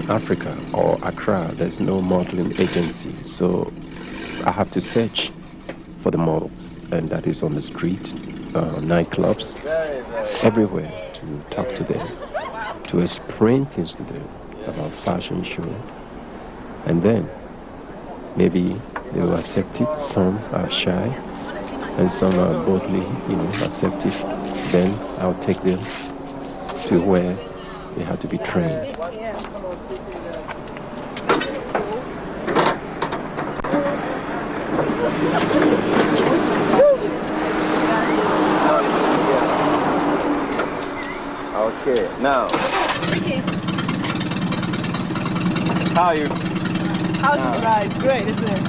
Africa or Accra, there's no modeling agency, so I have to search for the models, and that is on the street, nightclubs, everywhere, to talk to them, to explain things to them about fashion show, and then maybe they will accept it. Some are shy, and some are boldly, accept it. Then I'll take them to where they have to be trained. Okay, now. Ricky. How are you? How's this ride? Great, isn't it?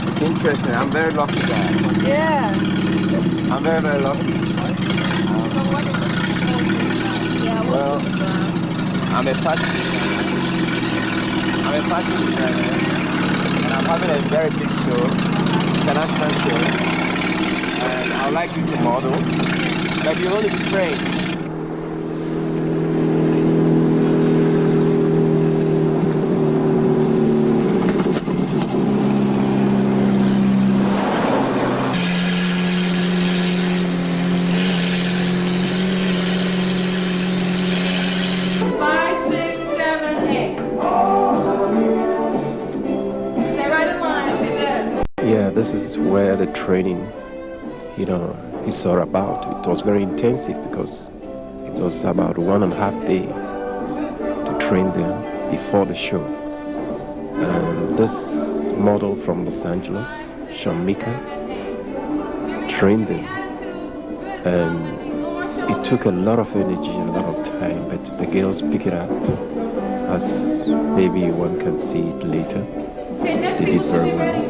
It's interesting. I'm very lucky guy. Yeah. I'm very, very lucky. Well, I'm a fashion designer. And I'm having a very big show, international show. And I'd like you to model, but you only be trained. This is where the training, is all about. It was very intensive because it was about 1.5 days to train them before the show. And this model from Los Angeles, Shamika, trained them. And it took a lot of energy, a lot of time, but the girls pick it up, as maybe one can see it later. They did very well,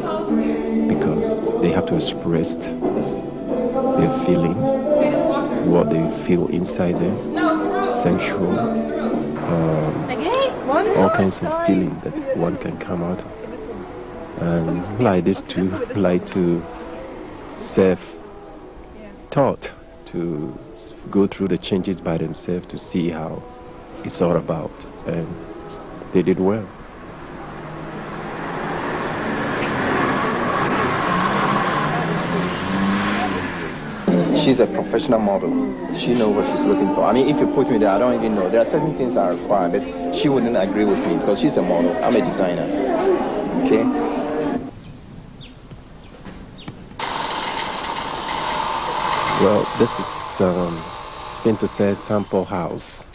because they have to express their feeling, what they feel inside them, sensual, all kinds of feeling that one can come out of. And like this too, like to self-taught, to go through the changes by themselves to see how it's all about. And they did well. She's a professional model. She knows what she's looking for. I mean, if you put me there, I don't even know. There are certain things I require, but she wouldn't agree with me because she's a model. I'm a designer. Okay? Well, this is synthesis sample house,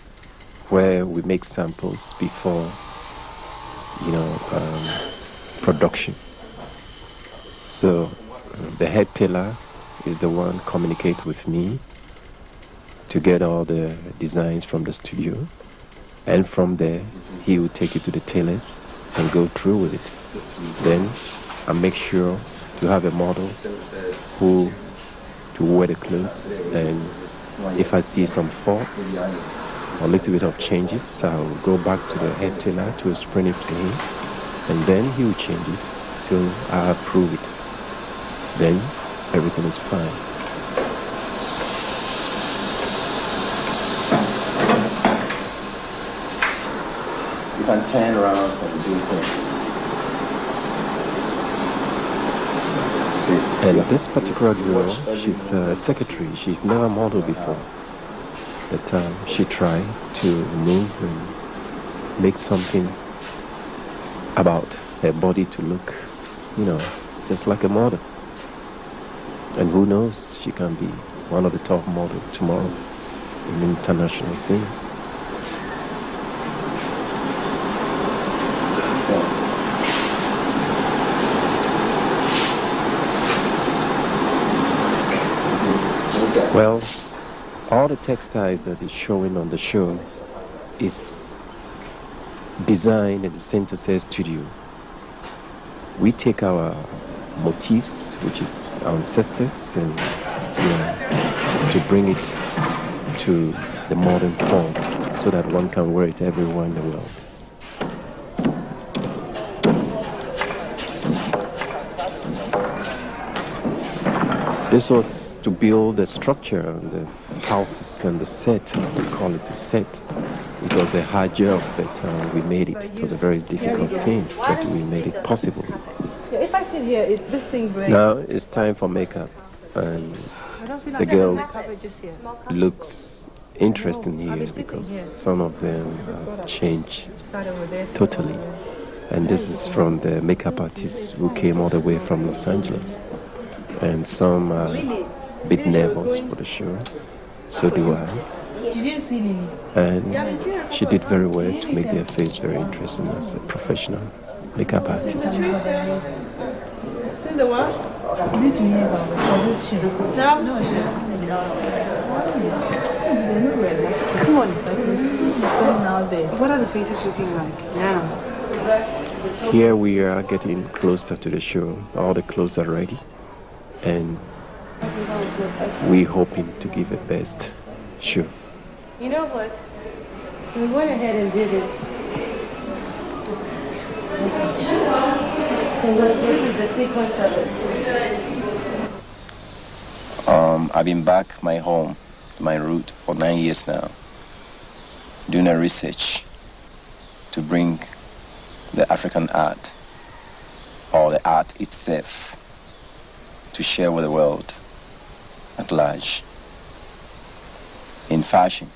where we make samples before, production. So the head tailor is the one communicate with me to get all the designs from the studio, and from there he will take it to the tailors and go through with it. Then I make sure to have a model who to wear the clothes, and if I see some faults or a little bit of changes, I'll go back to the head tailor to explain it to him, and then he will change it till I approve it. Then everything is fine. You can turn around and do things. See? And this particular girl, she's a secretary. She's never modeled before. But she tried to move and make something about her body to look, just like a model. And who knows, she can be one of the top models tomorrow in the international scene. Well, all the textiles that is showing on the show is designed at the Synthesis studio. We take our motifs, which is our ancestors, and to bring it to the modern form so that one can wear it everywhere in the world. This was to build the structure, the houses and the set, we call it a set, It was a hard job, but we made it. It was a very difficult thing, but we made it possible. Yeah, if I sit here, this thing breaks. Now it's time for makeup, and I don't feel the like girls just here. looks interesting here because some of them have changed totally. And this is from the makeup artists who came all the way from Los Angeles. And some are a bit nervous for the show. So do I. You didn't see Lily. And she did very well to make their face very interesting as a professional makeup artist. Since the what? This one is for this shoe. No, come on. Now there. What are the faces looking like now? Here we are getting closer to the show. All the clothes are ready. And we're hoping to give a best show. You know what? We went ahead and did it. So this is the sequence of it. I've been back my home, my root, for 9 years now, doing a research to bring the African art, or the art itself, to share with the world at large, in fashion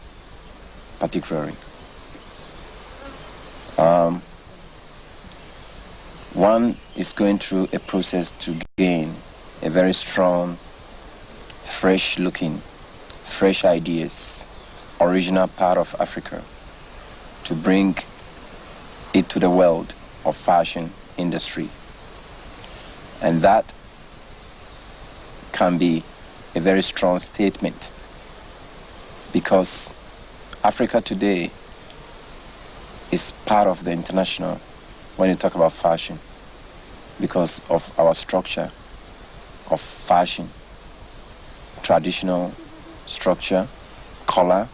particularly. One is going through a process to gain a very strong, fresh looking, fresh ideas, original part of Africa, to bring it to the world of fashion industry. And that can be a very strong statement, because Africa today is part of the international when you talk about fashion, because of our structure of fashion, traditional structure, color,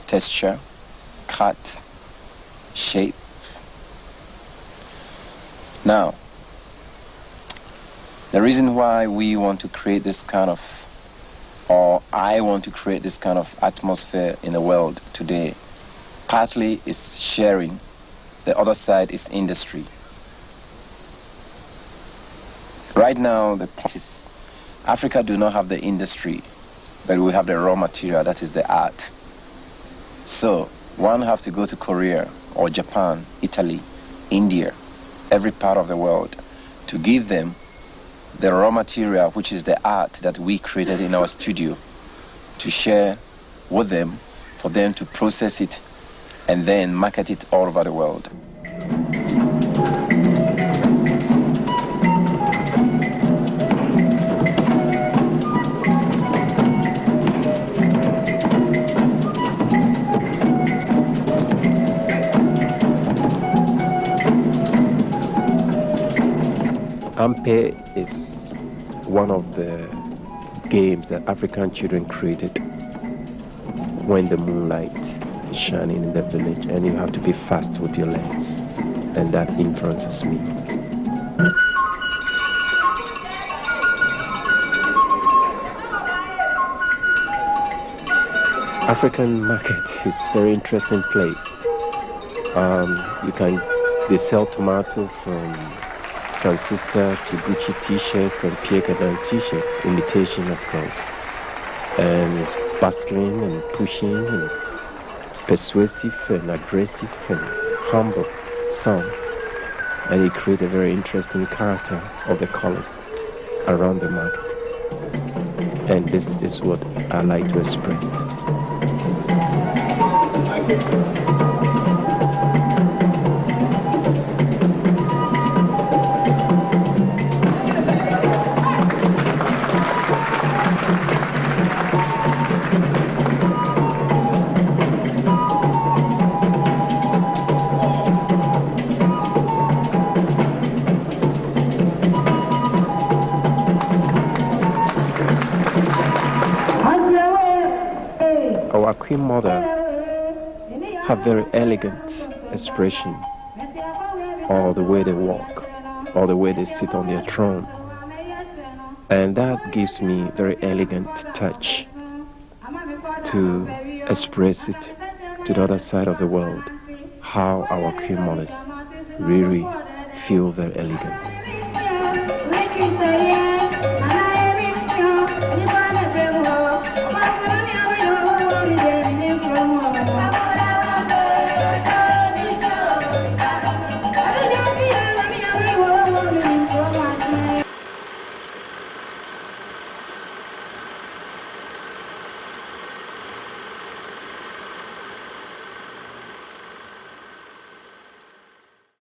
texture, cut, shape. Now, the reason why we want to create this kind of, or I want to create this kind of atmosphere in the world today, partly is sharing, the other side is industry. Right now, the point is, Africa do not have the industry, but we have the raw material, that is the art. So, one have to go to Korea or Japan, Italy, India, every part of the world, to give them the raw material, which is the art that we created in our studio, to share with them, for them to process it and then market it all over the world. Ampe is one of the games that African children created when the moonlight is shining in the village, and you have to be fast with your lens, and that influences me. African market is a very interesting place. They sell tomato from transistor to Gucci t-shirts and Pierre Cardin t-shirts, imitation of course. And it's bustling and pushing and persuasive and aggressive and humble song. And he created a very interesting character of the colors around the market. And this is what I like to express. Our Queen Mother have very elegant expression, or the way they walk, or the way they sit on their throne. And that gives me very elegant touch to express it to the other side of the world, how our queen mothers really feel very elegant.